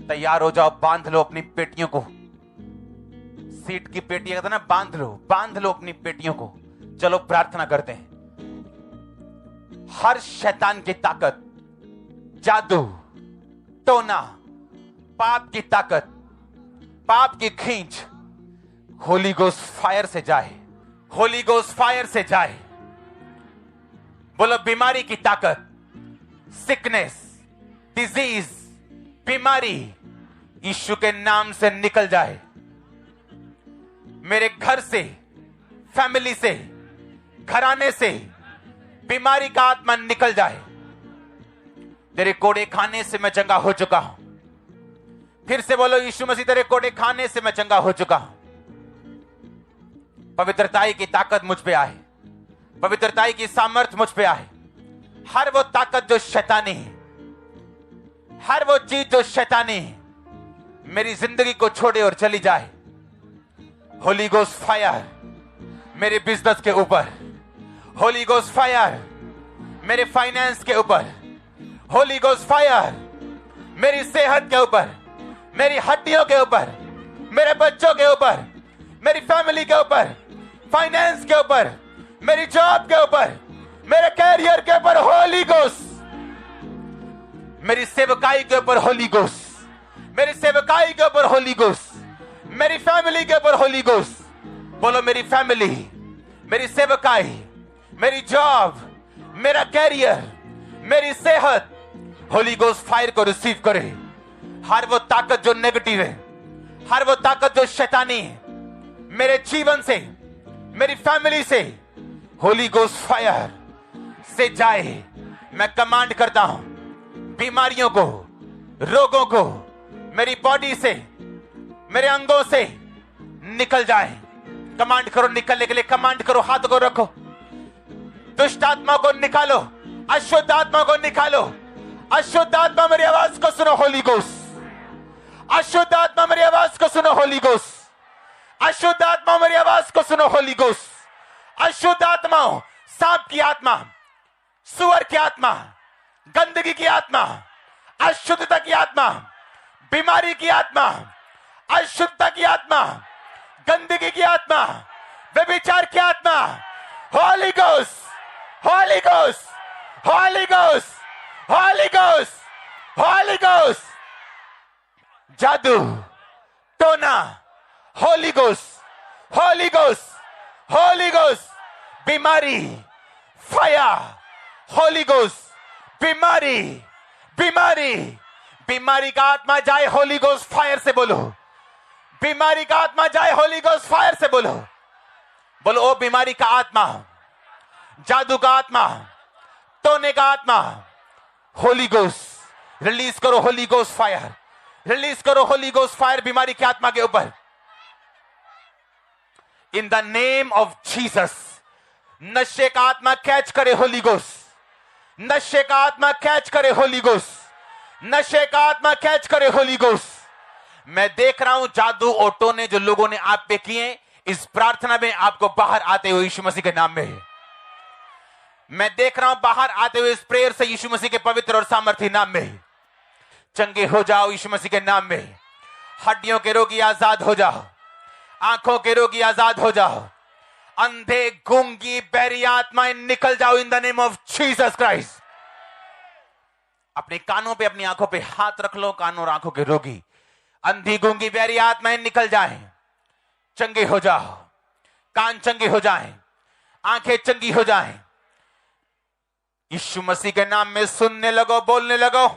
तैयार हो जाओ, बांध लो अपनी पेटियों को। सीट की पेटियां कहते ना, बांध लो अपनी पेटियों को। चलो प्रार्थना करते हैं। हर शैतान की ताकत, जादू, टोना, पाप की ताकत, पाप की खींच होली गोस्ट फायर से जाए, होली गोस्ट फायर से जाए। बोलो बीमारी की ताकत, सिकनेस, डिजीज, बीमारी यीशु के नाम से निकल जाए। मेरे घर से, फैमिली से, घराने से बीमारी का आत्मा निकल जाए। तेरे कोड़े खाने से मैं चंगा हो चुका हूं। फिर से बोलो, यीशु मसीह तेरे कोड़े खाने से मैं चंगा हो चुका हूं। पवित्रताई की ताकत मुझ पे आए, पवित्रताई की सामर्थ मुझ पे आए। हर वो ताकत जो शैतानी है, हर वो चीज जो शैतानी है, मेरी जिंदगी को छोड़े और चली जाए। होली गोस्ट फायर मेरे बिजनेस के ऊपर, होली गोस्ट फायर मेरे फाइनेंस के ऊपर, होली गोस्ट फायर मेरी सेहत के ऊपर, मेरी हड्डियों के ऊपर, मेरे बच्चों के ऊपर, मेरी फैमिली के ऊपर, फाइनेंस के ऊपर, मेरी जॉब के ऊपर, मेरे कैरियर के ऊपर होली गोस्ट, मेरी सेवकाई के ऊपर होली गोस्ट, मेरी सेवकाई के ऊपर होली गोस्ट, मेरी फैमिली के ऊपर होली गोस्ट। बोलो मेरी फैमिली, मेरी सेवकाई, मेरी जॉब, मेरा कैरियर, मेरी सेहत होली गोस्ट फायर को रिसीव करे। हर वो ताकत जो नेगेटिव है, हर वो ताकत जो शैतानी है, मेरे जीवन से, मेरी फैमिली से होली गोस्ट फायर से जाए। मैं कमांड करता हूं, बीमारियों को, रोगों को मेरी बॉडी से, मेरे अंगों से निकल जाए। कमांड करो निकलने के लिए, कमांड करो, हाथ को रखो। दुष्ट आत्मा को निकालो, अशुद्ध आत्मा को निकालो। अशुद्ध आत्मा मेरी आवाज को सुनो होली गोस्ट, अशुद्ध आत्मा मेरी आवाज को सुनो होली गोस्ट, अशुद्ध आत्मा मेरी आवाज को सुनो होली गोस्ट। अशुद्ध आत्मा, सांप की आत्मा, सुअर की आत्मा, गंदगी की आत्मा, अशुद्धता की आत्मा, बीमारी की आत्मा, अशुद्धता की आत्मा, गंदगी की आत्मा, व्यभिचार की आत्मा, Holi ghost, holy ghost, holy ghost, holy ghost, holy ghost. जादू, टोना, Holi ghost, holy ghost, holy ghost. बीमारी, फायर, होली गोस्ट। बीमारी, बीमारी, बीमारी का आत्मा जाए होली गोस्ट फायर से बोलो। बीमारी का आत्मा जाए होली गोस्ट फायर से बोलो। बोलो ओ बीमारी का आत्मा, जादू का आत्मा, टोने का आत्मा, होली गोस्ट रिलीज करो, होली गोस्ट फायर रिलीज करो, होली गोस्ट फायर बीमारी की आत्मा के ऊपर। In the name of Jesus. नशे का आत्मा कैच करे होली गोस्ट, नशे का आत्मा कैच करे होली गोस्ट, नशे का आत्मा कैच करे होली गोस्ट। मैं देख रहा हूं जादू और टोने जो लोगों ने आप पे किए, इस प्रार्थना में आपको बाहर आते हुए यीशु मसीह के नाम में। मैं देख रहा हूं बाहर आते हुए इस प्रेयर से यीशु मसीह के पवित्र और सामर्थी नाम में। चंगे हो जाओ यीशु मसीह के नाम में। हड्डियों के रोगी आजाद हो जाओ, आंखों के रोगी आजाद हो जाओ, अंधे, गूंगी, बहरी आत्माएं निकल जाओ इन the name of Jesus Christ. अपने कानों पे, अपनी आंखों पे हाथ रख लो। कानों और आंखों के रोगी, अंधी, गूंगी, बहरी आत्माएं निकल जाएं, चंगे हो जाओ। कान चंगे हो जाएं, आंखें चंगी हो जाएं। यीशु मसीह के नाम में सुनने लगो, बोलने लगो।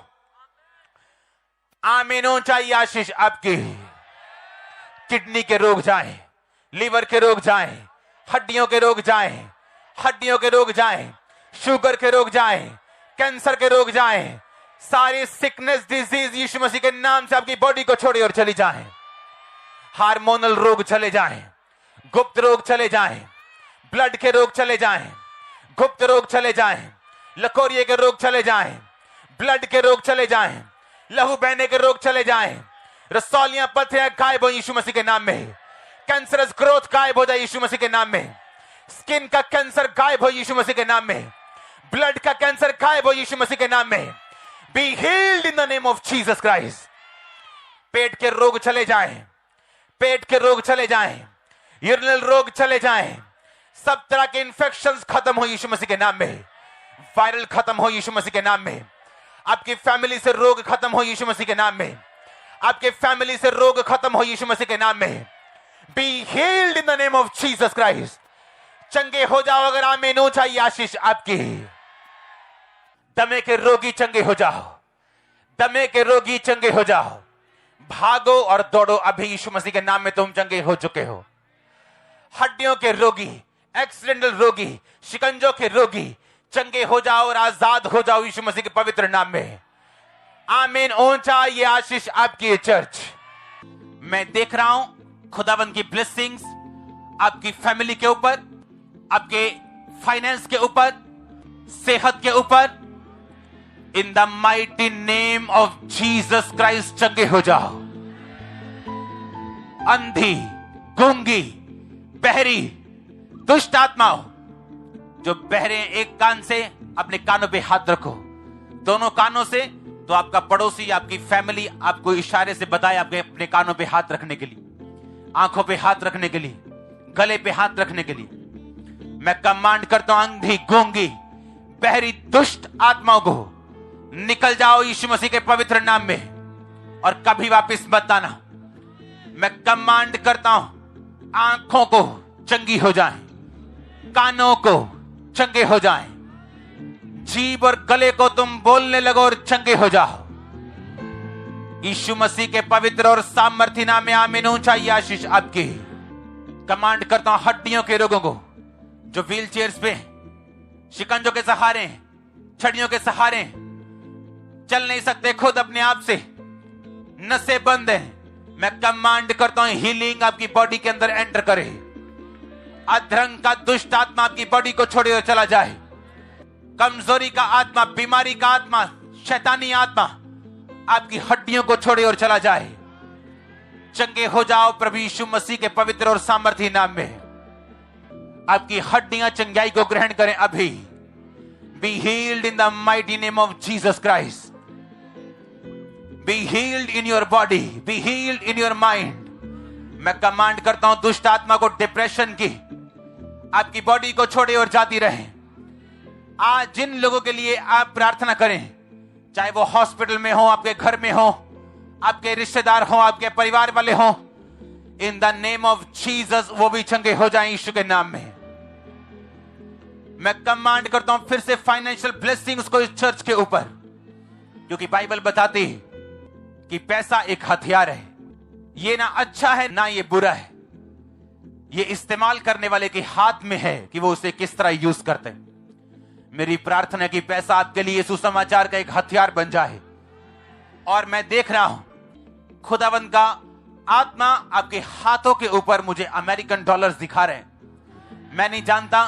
आमीन हो चाहिए आशीष आपकी। किडनी के रोग जाएं, लीवर के रोग जाएं, हड्डियों के रोग जाएं, हड्डियों के रोग जाएं, शुगर के रोग जाएं, कैंसर के रोग जाएं। सारी सिकनेस, डिजीज यीशु मसीह के नाम से आपकी बॉडी को छोड़े और चली जाएं। हार्मोनल रोग चले जाएं, गुप्त रोग चले जाएं, ब्लड के रोग चले जाएं, गुप्त रोग चले जाएं, लकोरिये के रोग चले जाएं, ब्लड के रोग चले जाएं, लहू बहने के रोग चले जाएं, रसौलियां, पथरियां गायब हो यीशु मसीह के नाम में। कैंसरस ग्रोथ गायब हो जाए यीशु मसीह के नाम में। स्किन का कैंसर गायब हो यीशु मसीह के नाम में। ब्लड का कैंसर गायब हो यीशु मसीह के नाम में। Be healed in the name of Jesus Christ. पेट के रोग चले जाएं, पेट के रोग चले जाएं, यूरिनल रोग चले जाएं, सब तरह के इंफेक्शंस खत्म हो यीशु मसीह के नाम में, वायरल खत्म हो यीशु मसीह के नाम में, आपकी फैमिली से रोग खत्म हो यीशु मसीह के नाम में, आपके फैमिली से रोग खत्म हो यीशु मसीह के नाम में। Be healed in the name of Jesus Christ. चंगे हो जाओ अगर आमीन हो चाहिए आशीष आपकी। दमे के रोगी चंगे हो जाओ, दमे के रोगी चंगे हो जाओ। भागो और दौड़ो, अभी यीशु मसीह के नाम में तुम चंगे हो चुके हो। हड्डियों के रोगी, एक्सीडेंटल रोगी, शिकंजों के रोगी चंगे हो जाओ और आजाद हो जाओ यीशु मसीह के पवित्र नाम में। आमीन ऊंचा ये आशीष आपकी चर्च। मैं देख रहा हूं खुदावंद की ब्लेसिंग्स आपकी फैमिली के ऊपर, आपके फाइनेंस के ऊपर, सेहत के ऊपर। In the mighty name of Jesus Christ चंगे हो जाओ। अंधी, गूंगी, बहरी, दुष्ट आत्माओं जो बहरे, एक कान से अपने कानों पे हाथ रखो, दोनों कानों से, तो आपका पड़ोसी, आपकी फैमिली आपको इशारे से बताए आपके अपने कानों पे हाथ रखने के लिए, आंखों पे हाथ रखने के लिए, गले पे हाथ रखने के लिए। मैं कमांड करता हूं अंधी, गूंगी, बहरी, दुष्ट आत्माओं को निकल जाओ यीशु मसीह के पवित्र नाम में और कभी वापस मत आना। मैं कमांड करता हूं आंखों को चंगी हो जाएं, कानों को चंगे हो जाएं, जीभ और गले को तुम बोलने लगो और चंगे हो जाओ यीशु मसीह के पवित्र और सामर्थी नाम में। आमीन ऊंचा ये आशीष आपकी। कमांड करता हूं हड्डियों के रोगों को जो व्हील चेयर्स पे, शिकंजों के सहारे, छड़ियों के सहारे चल नहीं सकते खुद अपने आप से, नसें बंद हैं, मैं कमांड करता हूं हीलिंग आपकी बॉडी के अंदर एंटर करे। अधरंग का दुष्ट आत्मा आपकी बॉडी को छोड़े और चला जाए। कमजोरी का आत्मा, बीमारी का आत्मा, शैतानी आत्मा आपकी हड्डियों को छोड़े और चला जाए। चंगे हो जाओ प्रभु यीशु मसीह के पवित्र और सामर्थी नाम में। आपकी हड्डियां चंगाई को ग्रहण करें अभी। B healed in the mighty name of Jesus Christ. B healed in your body, B healed in your mind. मैं कमांड करता हूं दुष्ट आत्मा को, डिप्रेशन की आपकी बॉडी को छोड़े और जाती रहे। आज जिन लोगों के लिए आप प्रार्थना करें, चाहे वो हॉस्पिटल में हो, आपके घर में हो, आपके रिश्तेदार हो, आपके परिवार वाले हो, इन द नेम ऑफ जीसस वो भी चंगे हो जाएं यीशु के नाम में। मैं कमांड करता हूं फिर से फाइनेंशियल ब्लेसिंग्स को इस चर्च के ऊपर, क्योंकि बाइबल बताती है कि पैसा एक हथियार है। ये ना अच्छा है ना ये बुरा है, ये इस्तेमाल करने वाले के हाथ में है कि वो उसे किस तरह यूज करते हैं। मेरी प्रार्थना है कि पैसा आपके लिए सुसमाचार का एक हथियार बन जाए। और मैं देख रहा हूं खुदावंद का आत्मा आपके हाथों के ऊपर मुझे अमेरिकन डॉलर्स दिखा रहे हैं। मैं नहीं जानता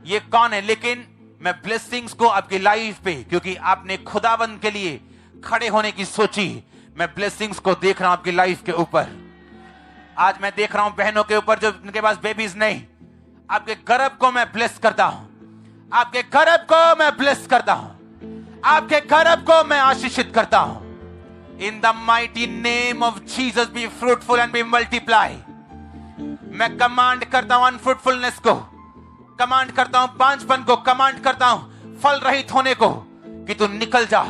ये कौन है, लेकिन मैं ब्लेसिंग्स को आपकी लाइफ पे, क्योंकि आपने खुदावंद के लिए खड़े होने की सोची, मैं ब्लेसिंग्स को देख रहा हूं आपकी लाइफ के ऊपर। आज मैं देख रहा हूं बहनों के ऊपर जो उनके पास बेबीज नहीं, आपके गर्भ को मैं ब्लेस करता हूं, आपके गर्भ को मैं ब्लेस करता हूं, आपके गर्भ को मैं आशीषित करता हूं। In the mighty name of Jesus be fruitful and be multiply. मैं कमांड करता हूं अनफ्रूटफुलनेस को, कमांड करता हूं बांझपन को, कमांड करता हूं फल रहित होने को, कि तू निकल जा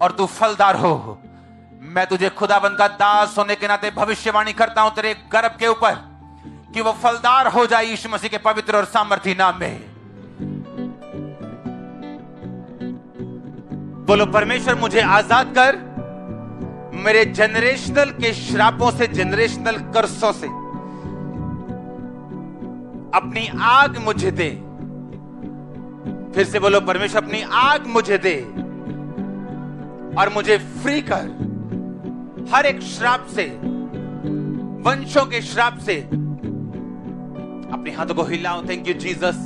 और तू फलदार हो। मैं तुझे खुदाबंद का दास होने के नाते भविष्यवाणी करता हूं तेरे गर्भ के ऊपर कि वो फलदार हो जाए यीशु मसीह के पवित्र और सामर्थी नाम में। बोलो परमेश्वर मुझे आजाद कर मेरे जनरेशनल के श्रापों से, जनरेशनल कर्सों से। अपनी आग मुझे दे। फिर से बोलो परमेश्वर अपनी आग मुझे दे और मुझे फ्री कर हर एक श्राप से, वंशों के श्राप से। अपने हाथों को हिलाओ। Thank you Jesus.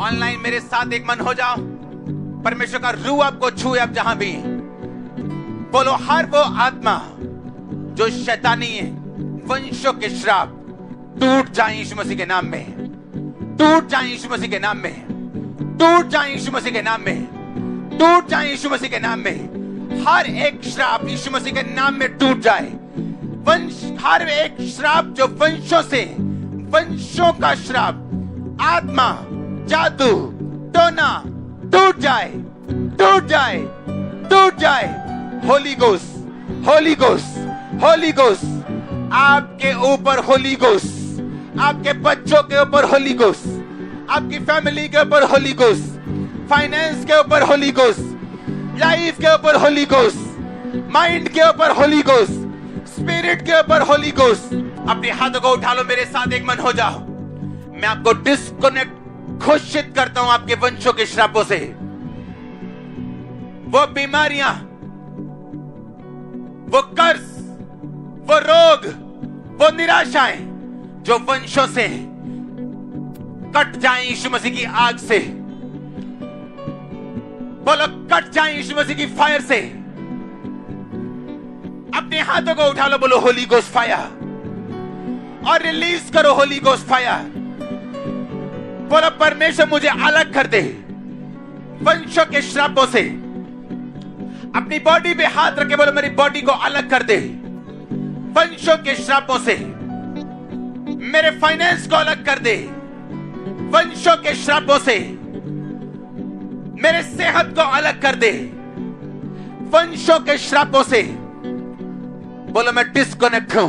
ऑनलाइन मेरे साथ एक मन हो जाओ। परमेश्वर का रूह आपको छूए आप जहां भी। बोलो हर वो आत्मा जो शैतानी है, वंशों के श्राप टूट जाए यीशु मसीह के नाम में, टूट जाए यीशु मसीह के नाम में, टूट जाए यीशु मसीह के नाम में, टूट जाए यीशु मसीह के नाम में। हर एक श्राप यीशु मसीह के नाम में टूट जाए। वंश, हर एक श्राप जो वंशों से, वंशों का श्राप, आत्मा, जादू, टोना टूट जाए, टूट जाए, टूट जाए। Holi ghost, holy ghost, holy ghost आपके ऊपर, होली गोस्ट आपके बच्चों के ऊपर, होली गोस्ट आपकी फैमिली के ऊपर, होली गोस्ट फाइनेंस के ऊपर, होली गोस्ट लाइफ के ऊपर, होली गोस्ट माइंड के ऊपर, होली गोस्ट स्पिरिट के ऊपर, होली गोस्ट। अपने हाथों को उठा लो, मेरे साथ एक मन हो जाओ। मैं आपको डिस्कनेक्ट घोषित करता हूं आपके वंशों के श्रापों से। वो बीमारियां, वो कर्ज, वो रोग, वो निराशाएं जो वंशों से कट जाएं यीशु मसीह की आग से। बोलो कट जाएं यीशु मसीह की फायर से। अपने हाथों को उठा लो, बोलो होली गोस्ट फायर और रिलीज करो होली गोस्ट फायर। बोलो परमेश्वर मुझे अलग कर दे वंशों के श्रापों से। अपनी बॉडी पे हाथ रखे, बोलो मेरी बॉडी को अलग कर दे वंशों के श्रापों से। मेरे फाइनेंस को अलग कर दे वंशों के श्रापों से। मेरे सेहत को अलग कर दे वंशों के श्रापों से। बोलो मैं डिस्कनेक्ट हूं,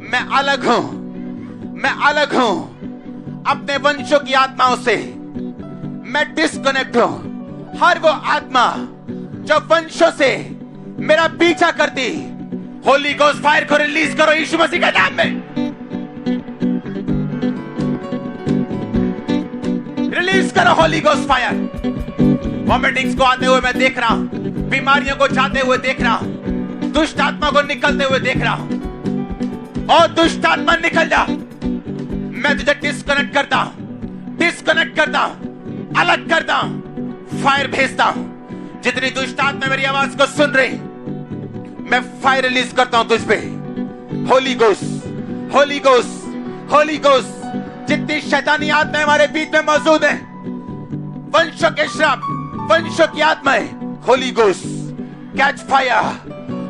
मैं अलग हूं, मैं अलग हूं अपने वंशों की आत्माओं से। मैं डिस्कनेक्ट हूं। हर वो आत्मा जो वंशों से मेरा पीछा करती, होली गोस्ट फायर को रिलीज करो यीशु मसीह के नाम में। रिलीज करो होली गोस्ट फायर। वॉमिटिंग्स को आते हुए मैं देख रहा हूं, बीमारियों को जाते हुए देख रहा हूं, दुष्ट आत्मा को निकलते हुए देख रहा हूं। और दुष्ट आत्मा निकल जा। मैं तुझे डिस्कनेक्ट करता हूं, डिस्कनेक्ट करता हूं, अलग करता हूं, फायर भेजता हूं। जितनी दुष्ट आत्मा मेरी आवाज को सुन रही, मैं फायर रिलीज करता हूं तुझ पे। Holi ghost, holy ghost, holy ghost. जितनी शैतानी आत्मा हमारे बीच में मौजूद है, वंशों के श्राप, वंशों की आत्माएं, holy ghost catch fire,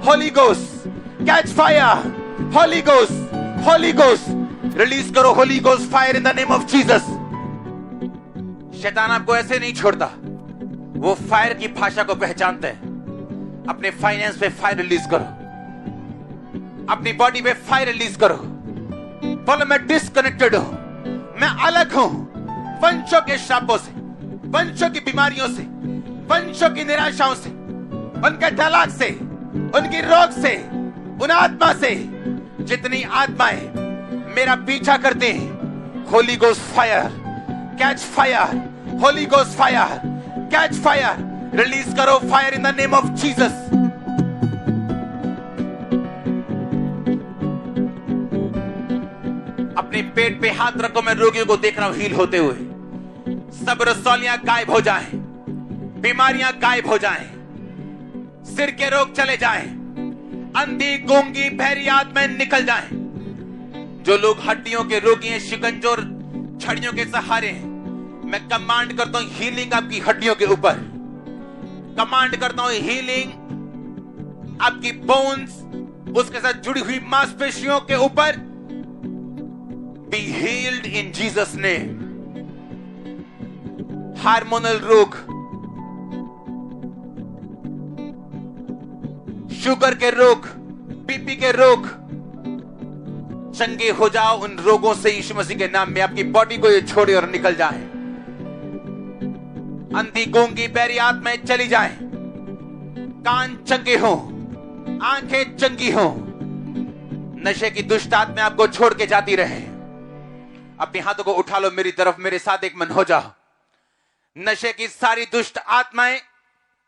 holy ghost catch fire, holy ghost, holy ghost release करो holy ghost fire in the name of Jesus. शैतान आपको ऐसे नहीं छोड़ता, वो फायर की भाषा को पहचानते हैं। अपने फाइनेंस पे फायर रिलीज करो, अपनी बॉडी पे फायर रिलीज करो। बोलो मैं डिस्कनेक्टेड हूं, मैं अलग हूं वंशों के श्रापों से, वंशों की बीमारियों से, वंशों की निराशाओं से, उनके तलाक से, उनकी रोग से, उन आत्मा से। जितनी आत्माएं मेरा पीछा करते हैं, holy ghost fire catch fire, holy ghost fire catch fire. Release करो fire in the name of Jesus. अपने पेट पे हाथ रखो, मैं रोगियों को देख रहा हूं हील होते हुए। सब रसौलियां गायब हो जाएं, बीमारियां गायब हो जाएं, सिर के रोग चले जाएं, अंधी गूंगी बहरी आत्माएं निकल जाएं। जो लोग हड्डियों के रोगी हैं, शिकंजोर छड़ियों के सहारे हैं, मैं कमांड करता हूं हीलिंग आपकी हड्डियों के ऊपर। कमांड करता हूं हीलिंग आपकी बोन्स, उसके साथ जुड़ी हुई मांसपेशियों के ऊपर। बी हील्ड इन जीसस नेम। हार्मोनल रोग, शुगर के रोग, बीपी के रोग, चंगे हो जाओ उन रोगों से यीशु मसीह के नाम में। आपकी बॉडी को ये छोड़े और निकल जाए। अंधी गूंगी बहरी आत्माएं चली जाएं, कान चंगे हो, आंखें चंगी हो, नशे की दुष्ट आत्माएं आपको छोड़ के जाती रहे। अपने हाथों को उठा लो मेरी तरफ, मेरे साथ एक मन हो जाओ। नशे की सारी दुष्ट आत्माएं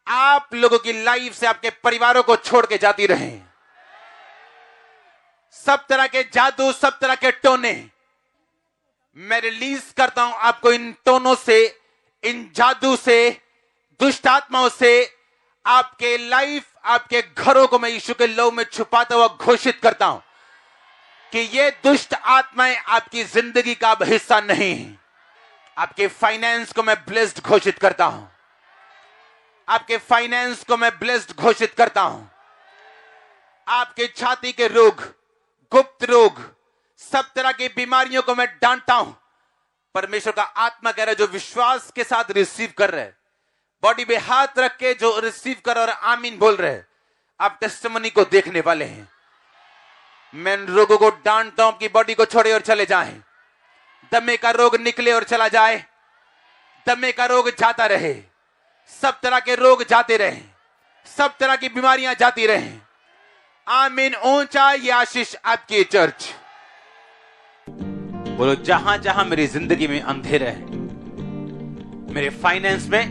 आप लोगों की लाइफ से, आपके परिवारों को छोड़ के जाती रहे। सब तरह के जादू, सब तरह के टोने मैं रिलीज करता हूं आपको। इन टोनों से, इन जादू से, दुष्ट आत्माओं से आपके लाइफ, आपके घरों को मैं यीशु के लहू में छुपाता हुआ घोषित करता हूं कि ये दुष्ट आत्माएं आपकी जिंदगी का अब हिस्सा नहीं। आपके फाइनेंस को मैं ब्लेस्ड घोषित करता हूं। आपके फाइनेंस को मैं ब्लेस्ड घोषित करता हूं। आपके छाती के रोग, गुप्त रोग, सब तरह की बीमारियों को मैं डांटता हूं। परमेश्वर का आत्मा कह रहा है, जो विश्वास के साथ रिसीव कर रहे हैं, बॉडी पे हाथ रख के जो रिसीव कर और आमीन बोल रहे हैं, आप टेस्टिमनी को देखने वाले हैं। मैं रोगों को डांटता हूं कि बॉडी को छोड़े और चले जाएं। दमे का रोग निकले और चला जाए। दमे का रोग जाता रहे, सब तरह के रोग जाते रहे, सब तरह की बीमारियां जाती रहे। आमीन। ऊंचा ये आशीष आपकी चर्च। बोलो, जहां जहां मेरी जिंदगी में अंधेरा है, मेरे फाइनेंस में,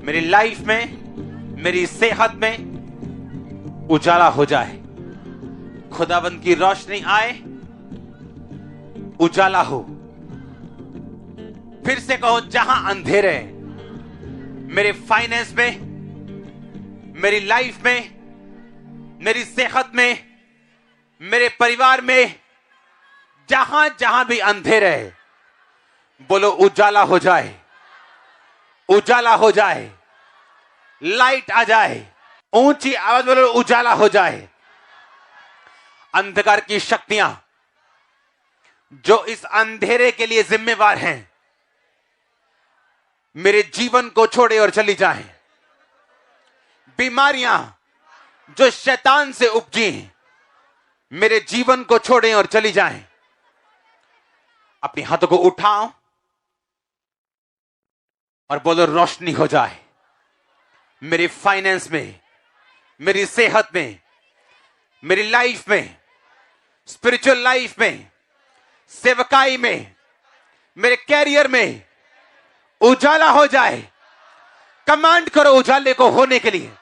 मेरी लाइफ में, मेरी सेहत में उजाला हो जाए। खुदाबंद की रोशनी आए, उजाला हो। फिर से कहो, जहां अंधेरे है, मेरे फाइनेंस में, मेरी लाइफ में, मेरी सेहत में, मेरे परिवार में, जहां जहां भी अंधेरे है, बोलो उजाला हो जाए, उजाला हो जाए, लाइट आ जाए। ऊंची आवाज बोलो, उजाला हो जाए। अंधकार की शक्तियां जो इस अंधेरे के लिए जिम्मेवार हैं, मेरे जीवन को छोड़े और चली जाएं। बीमारियां जो शैतान से उपजी, मेरे जीवन को छोड़ें और चली जाएं। अपने हाथों को उठाओ और बोलो, रोशनी हो जाए मेरे फाइनेंस में, मेरी सेहत में, मेरी लाइफ में, स्पिरिचुअल लाइफ में, सेवकाई में, मेरे कैरियर में उजाला हो जाए। कमांड करो उजाले को होने के लिए,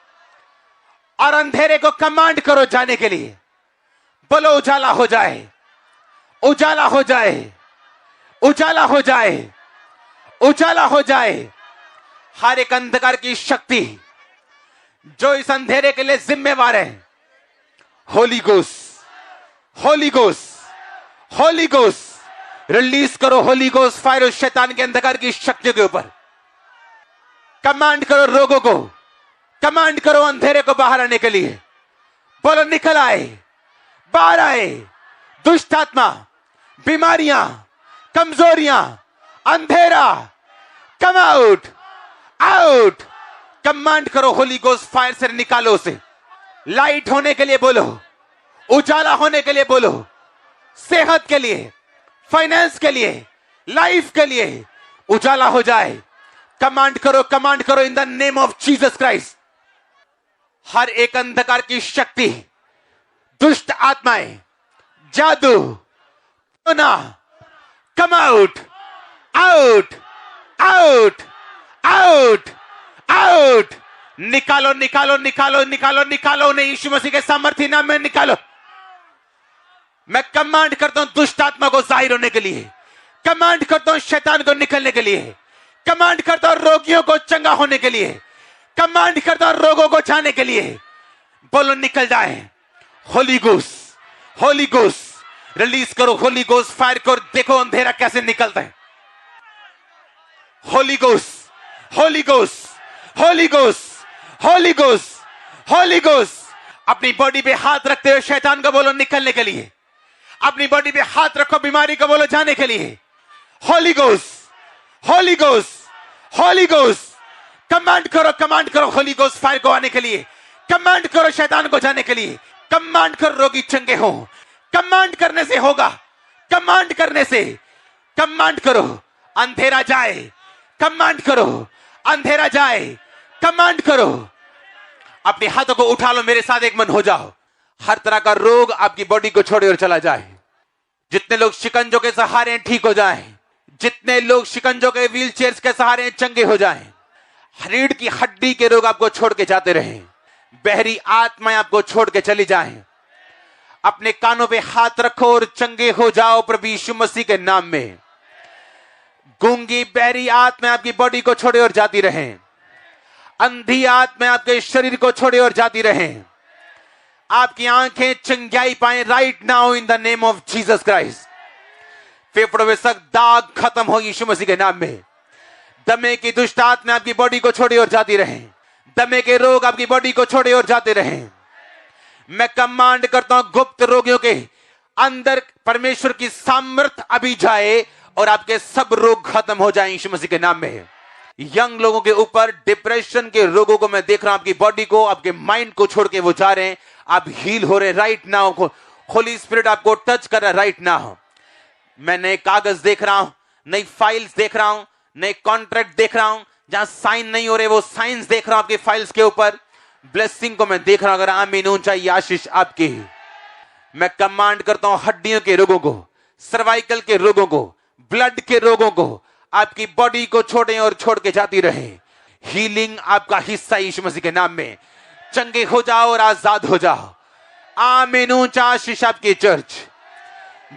और अंधेरे को कमांड करो जाने के लिए। बोलो, उजाला हो जाए, उजाला हो जाए, उजाला हो जाए, उजाला हो जाए। हर एक अंधकार की शक्ति जो इस अंधेरे के लिए जिम्मेवार है, Holi ghost, holy ghost, holy ghost release करो। होली गोस्ट फायर उस शैतान के अंधकार की शक्ति के ऊपर। कमांड करो रोगों को, कमांड करो अंधेरे को बाहर आने के लिए। बोलो, निकल आए, बाहर आए। दुष्ट आत्मा, बीमारियां, कमजोरियां, अंधेरा, कम आउट, आउट। कमांड करो, होली गोस्ट फायर से निकालो उसे। लाइट होने के लिए बोलो, उजाला होने के लिए बोलो, सेहत के लिए, फाइनेंस के लिए, लाइफ के लिए उजाला हो जाए। कमांड करो in the name of Jesus Christ. हर एक अंधकार की शक्ति, दुष्ट आत्माएं, जादू, टोना, come out, out, out, out, out. निकालो, निकालो, निकालो, निकालो, निकालो उन्हें यीशु मसीह के सामर्थ्य नाम में निकालो। मैं कमांड करता हूं दुष्ट आत्मा को जाहिर होने के लिए, कमांड करता हूं शैतान को निकलने के लिए, कमांड करता हूं रोगियों को चंगा होने के लिए, कमांड करता हूं रोगों को जाने के लिए। बोलो, निकल जाए। Holi ghost, holy ghost release करो। होली गोस्ट फायर करो। देखो अंधेरा कैसे निकलता है। Holi ghost, holy ghost, holy ghost, holy ghost, holy ghost. अपनी बॉडी पे हाथ रखते हुए शैतान को बोलो निकलने के लिए। अपनी बॉडी पे हाथ रखो, बीमारी को बोलो जाने के लिए। Holi ghost, holy ghost, holy ghost. Command करो होली गोस्ट फायर को आने के लिए। कमांड करो शैतान को जाने के लिए। कमांड करो रोगी चंगे हो। कमांड करने से होगा। कमांड करने से, कमांड करो अंधेरा जाए। कमांड करो अंधेरा जाए। कमांड करो। अपने हाथों को उठा लो, मेरे साथ एक मन हो जाओ। हर तरह का रोग आपकी बॉडी को छोड़े और चला जाए। जितने लोग शिकंजों के सहारे ठीक हो जाएं, जितने लोग शिकंजों के व्हील चेयर्स के सहारे चंगे हो जाएं, रीढ़ की हड्डी के रोग आपको छोड़ के जाते रहें, बहरी आत्माएं आपको छोड़ के चली जाएं। अपने कानों पे हाथ रखो और चंगे हो जाओ प्रभु यीशु मसीह के नाम में। गूंगी बहरी आत्माएं आपकी बॉडी को छोड़े और जाती रहें। अंधी आत्माएं आपके शरीर को छोड़े और जाती रहें। आपकी आंखें चंगाई पाए right now in the name of Jesus Christ. फेफड़ों में सख्त दाग खत्म हो यीशु मसीह के नाम में। दमे की दुष्ट आत्मा आपकी बॉडी को छोड़ी और जाती रहे। दमे के रोग आपकी बॉडी को छोड़े और जाते रहे। मैं कमांड करता हूं गुप्त रोगियों के अंदर परमेश्वर की सामर्थ अभी जाए और आपके सब रोग खत्म हो जाएं यीशु मसीह के नाम में। यंग लोगों के ऊपर डिप्रेशन के रोगों को मैं देख रहा हूं, आपकी बॉडी को, आपके माइंड को छोड़ के वो जा रहे हैं, आप हील हो रहे राइट नाउ। होली स्पिरिट आपको टच कर रहा है राइट नाउ। मैं नए कागज देख रहा हूं, नई फाइल्स देख रहा हूं, नए कॉन्ट्रैक्ट देख रहा हूं, जहां साइन नहीं हो रहे वो साइंस देख रहा हूं आपकी फाइल्स के ऊपर। ब्लेसिंग को मैं देख रहा हूं। अगर आमीन ऊंचा आशीष आपकी। मैं कमांड करता हूं हड्डियों के रोगों को, सर्वाइकल के रोगों को, ब्लड के रोगों को आपकी बॉडी को छोड़े और छोड़ के जाती रहे। हीलिंग आपका हिस्सा यीशु मसीह के नाम में। चंगे हो जाओ और आजाद हो जाओ। आमीन ऊंचा आशीष आपकी चर्च।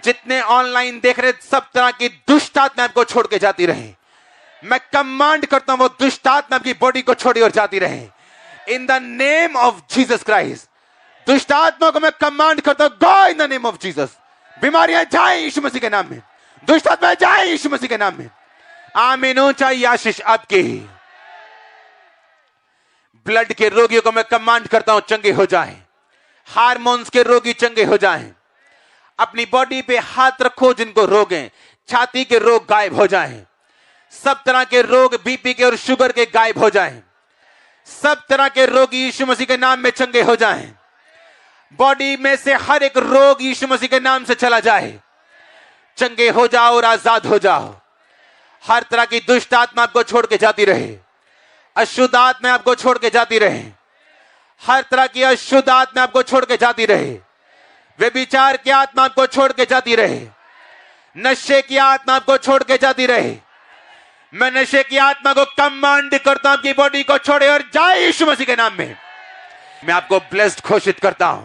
जितने ऑनलाइन देख रहे सब तरह की दुष्ट आत्मा आपको छोड़ के जाती रहे। मैं कमांड करता हूं वो दुष्ट आत्मा आपकी बॉडी को छोड़ी और जाती रहे in the name of Jesus Christ. दुष्ट आत्मा को मैं कमांड करता हूं go in the name of Jesus. बीमारियां जाए यीशु मसीह के नाम में। दुष्ट आत्मा जाए यीशु मसीह के नाम में। आमीन ऊंचा आशीष आपकी। ब्लड के रोगियों को मैं कमांड करता हूं चंगे हो जाएं। हार्मोन्स के रोगी चंगे हो जाएं। अपनी बॉडी पे हाथ रखो जिनको रोग हैं, छाती के रोग गायब हो जाएं। सब तरह के रोग बीपी के और शुगर के गायब हो जाएं। सब तरह के रोग यीशु मसीह के नाम में चंगे हो जाएं। बॉडी में से हर एक रोग यीशु मसीह के नाम से चला जाए। चंगे हो जाओ और आजाद हो जाओ। हर तरह की दुष्ट आत्मा आपको छोड़ के जाती रहे। अशुद्ध आत्मा आपको छोड़ के जाती रहे। हर तरह की अशुद्ध आत्मा आपको छोड़ के जाती रहे। व्यभिचार की आत्मा आपको छोड़ के जाती रहे। नशे की आत्मा आपको छोड़ के जाती रहे। मैं नशे की आत्मा को कमांड करता हूं आपकी बॉडी को छोड़े और जाए यीशु मसीह के नाम में। मैं आपको ब्लेस्ड घोषित करता हूं।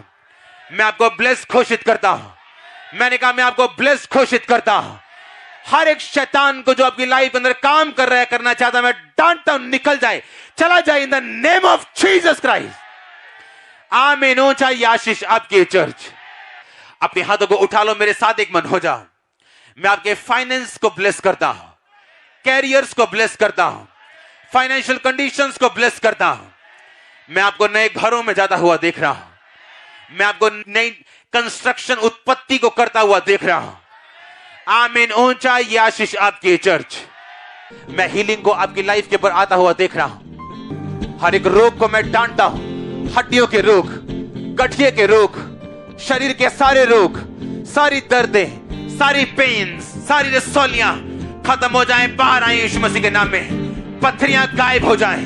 मैं आपको ब्लेस्ड घोषित करता हूं। मैंने कहा मैं आपको ब्लेस्ड घोषित करता हूं। हर एक शैतान को जो आपकी लाइफ के अंदर काम कर रहा है, करना चाहता है, मैं डांटता हूं निकल जाए, चला जाए इन the name of Jesus Christ. आमीन ऊंचा आशीष आपकी चर्च। अपने हाथों को उठा लो, मेरे साथ एक मन हो जाओ। मैं आपके फाइनेंस को ब्लेस करता हूं, कैरियर्स को ब्लेस करता हूं, फाइनेंशियल कंडीशंस को ब्लेस करता हूं। मैं आपको नए घरों में जाता हुआ देख रहा हूं। मैं आपको नई कंस्ट्रक्शन उत्पत्ति को करता हुआ देख रहा हूं। आमीन ऊंचा आशीष आपकी चर्च। मैं हीलिंग को आपकी लाइफ के ऊपर आता हुआ देख रहा हूं। हर एक रोग को मैं डांटता हूं। हड्डियों के रोग, गठिए के रोग, शरीर के सारे रोग, सारी दर्दें, सारी पेन्स, सारी रसौलियां खत्म हो जाएं, बाहर आए यीशु मसीह के नाम में। पत्थरियां गायब हो जाएं,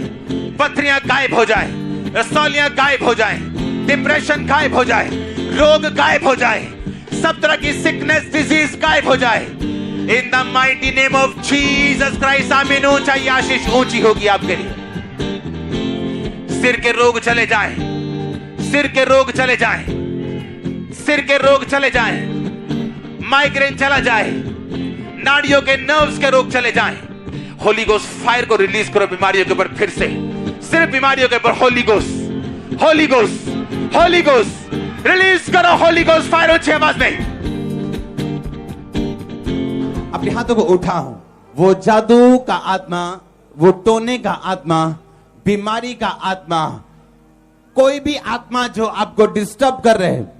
पत्थरियां गायब हो जाएं, रसौलियां गायब हो जाएं, डिप्रेशन गायब हो जाए, रोग गायब हो जाए, सब तरह की सिकनेस डिजीज गायब हो जाए इन the mighty name of Jesus Christ. आमीन ऊंचा आशीष ऊंची होगी आपके लिए। सिर के रोग चले जाएं, सिर के रोग चले जाएं, सिर के रोग चले जाएं, माइग्रेन चला जाए, नाड़ियों के नर्व्स के रोग चले जाएं। होली गोस्ट फायर को रिलीज करो बीमारियों के ऊपर फिर से। सिर्फ बीमारियों के ऊपर Holi ghost, holy ghost, holy ghost release करो। होली गोस्ट फायर ऊंची आवाज में। अपने हाथों को उठाओ। वो जादू का आत्मा, वो टोने का आत्मा, बीमारी का आत्मा, कोई भी आत्मा जो आपको डिस्टर्ब कर रहे हैं,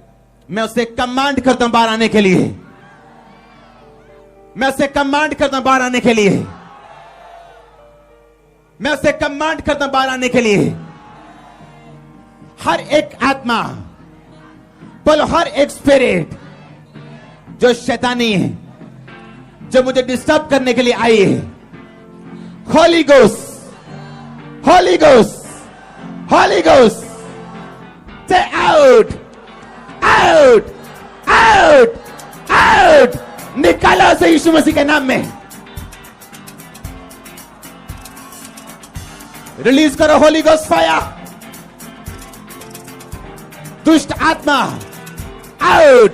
मैं उसे कमांड करता हूं बाहर आने के लिए। मैं उसे कमांड करता हूं बाहर आने के लिए। मैं उसे कमांड करता हूं बाहर आने के लिए। हर एक आत्मा, बोलो हर एक स्पिरिट जो शैतानी है, जो मुझे डिस्टर्ब करने के लिए आई है, Holi ghost, holy ghost, holy ghost, से आउट, आउट, आउट, आउट, निकालो से यीशु मसीह के नाम में। रिलीज करो होली गोस्ट फायर। दुष्ट आत्मा आउट,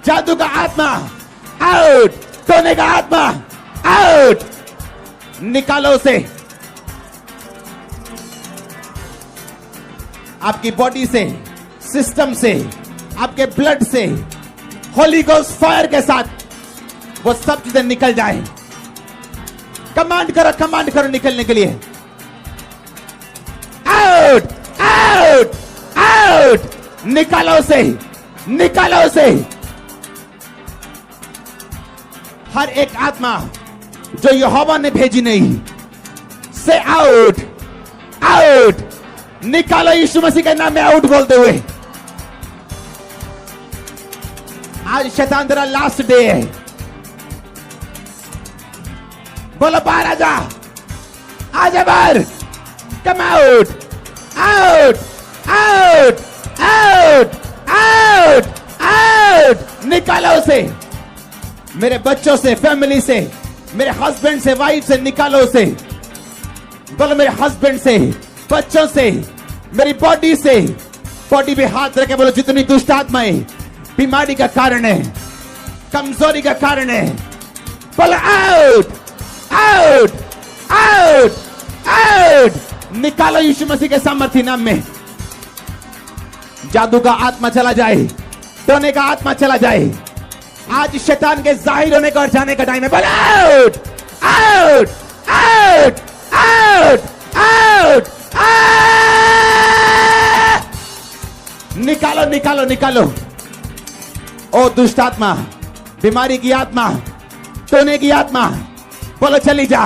जादू का आत्मा आउट, टोने का आत्मा आउट, निकालो उसे आपकी बॉडी से, सिस्टम से, आपके ब्लड से। होली गोस्ट फायर के साथ वो सब चीजें निकल जाए। कमांड करो निकलने के लिए। आउट, आउट, निकालो उसे, निकालो उसे। हर एक आत्मा जो यहोवा ने भेजी नहीं, से आउट, आउट, निकालो यीशु मसीह के नाम में आउट बोलते हुए। आज शैतान तेरा लास्ट डे है। बोलो बाहर आजा, आजा बाहर। कम out, out, out, out, out, out, निकालो उसे। मेरे बच्चों से, फैमिली से, मेरे हस्बैंड से, वाइफ से निकालो उसे। बोलो मेरे हस्बैंड से, बच्चों से, मेरी बॉडी से। बॉडी पे हाथ रखे बोलो जितनी दुष्ट आत्माएं बीमारी का कारण है, कमजोरी का कारण है, बोलो आउट, आउट, आउट, आउट, निकालो यीशु मसीह के सामर्थ्य नाम में। जादू का आत्मा चला जाए, टोने का आत्मा चला जाए। आज शैतान के जाहिर होने का और जाने का टाइम है। बोलो out, out, out, out, out, निकालो, निकालो, निकालो। ओ दुष्ट आत्मा, बीमारी की आत्मा, टोने की आत्मा, बोलो चली जा,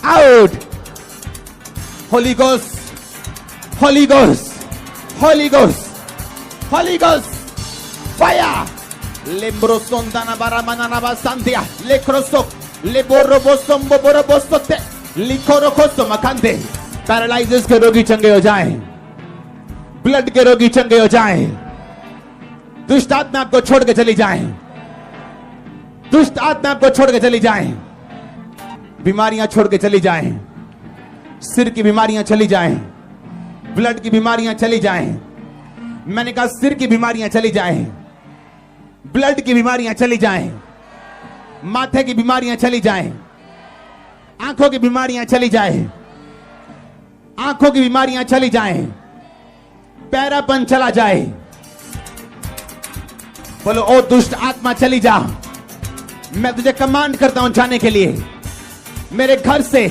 out. Holy ghost, holy ghost, holy ghost, holy ghost, fire. लेम्ब्रो सोंदाना बारा मनाना बा सांतिया, लेक्रोसो, लेबोरो बोसोम्बो बोरो बोसोते, लिखोरो खोसो मकांदे। पैरालाइसिस के रोगी चंगे हो जाएं, ब्लड के रोगी चंगे हो जाएं, दुष्ट आत्मा आपको छोड़ के चली जाएं, दुष्ट आत्मा आपको छोड़ के चली जाएं, बीमारियां छोड़ के चली जाएं, सिर की बीमारियां चली जाएं, ब्लड की बीमारियां चली जाएं। मैंने कहा सिर की बीमारियां चली जाएं, ब्लड की बीमारियां चली जाएं, माथे की बीमारियां चली जाएं, आंखों की बीमारियां चली जाएं, आंखों की बीमारियां चली जाएं, पैरापन चला जाए। बोलो ओ दुष्ट आत्मा चली जा। मैं तुझे कमांड करता हूं जाने के लिए। मेरे घर से,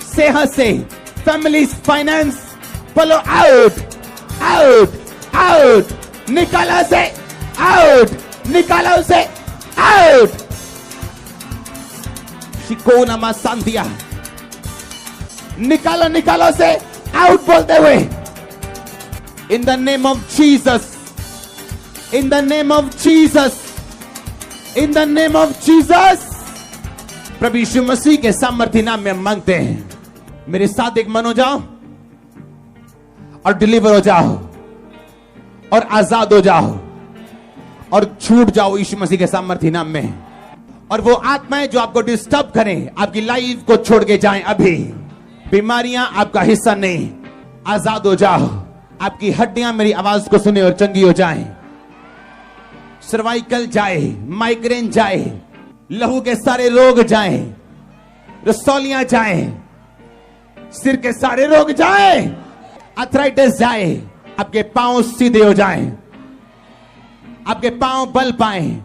सेहत से, फैमिली, फाइनेंस, बोलो आउट, आउट, आउट, निकालो से, आउट, निकालो से, आउट। शिकोना मा सांतिया, निकालो, निकालो से, आउट बोलते हुए। In the name of Jesus, in the name of Jesus, in the name of Jesus. प्रभु यीशु मसीह के सामर्थ्य नाम में मांगते हैं। मेरे साथ एक मन हो जाओ और डिलीवर हो जाओ और आजाद हो जाओ और छूट जाओ यीशु मसीह के सामर्थ्य नाम में। और वो आत्माएं जो आपको डिस्टर्ब करें, आपकी लाइफ को छोड़ के जाएं अभी। बीमारियां आपका हिस्सा नहीं, आजाद हो जाओ। आपकी हड्डियां मेरी आवाज को सुने और चंगी हो जाएं। सर्वाइकल जाए, माइग्रेन जाए, लहू के सारे रोग जाएं, रसौलियां जाएं, सिर के सारे रोग जाएं, अर्थराइटिस जाए, आपके पांव सीधे हो जाएं, आपके पांव बल पाएं,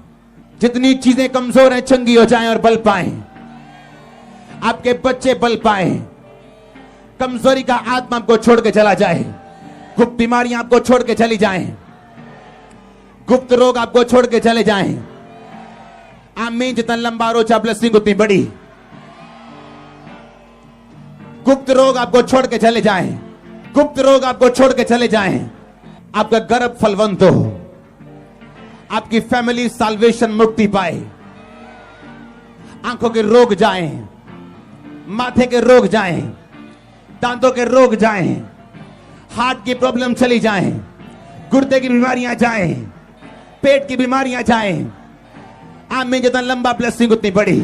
जितनी चीजें कमजोर हैं चंगी हो जाएं और बल पाएं, आपके बच्चे बल पाएं, कमजोरी का आत्मा आपको छोड़ के चला जाए, गुप्त बीमारियां आपको छोड़ के चली जाएं, गुप्त रोग आपको छोड़ के चले जाएं। आमीन। जितना लंबा रोचा ब्लेसिंग उतनी बड़ी। गुप्त रोग आपको छोड़ के चले जाएं, गुप्त रोग आपको छोड़ के चले जाएं। आपका गर्भ फलवंत हो, आपकी फैमिली साल्वेशन मुक्ति पाए, आंखों के रोग जाएं, माथे के रोग जाएं, दांतों के रोग जाएं, हार्ट की प्रॉब्लम चली जाएं, गुर्दे की बीमारियां जाएं, पेट की बीमारियां जाएं। आमीन। जितना लंबा ब्लेसिंग उतनी बड़ी।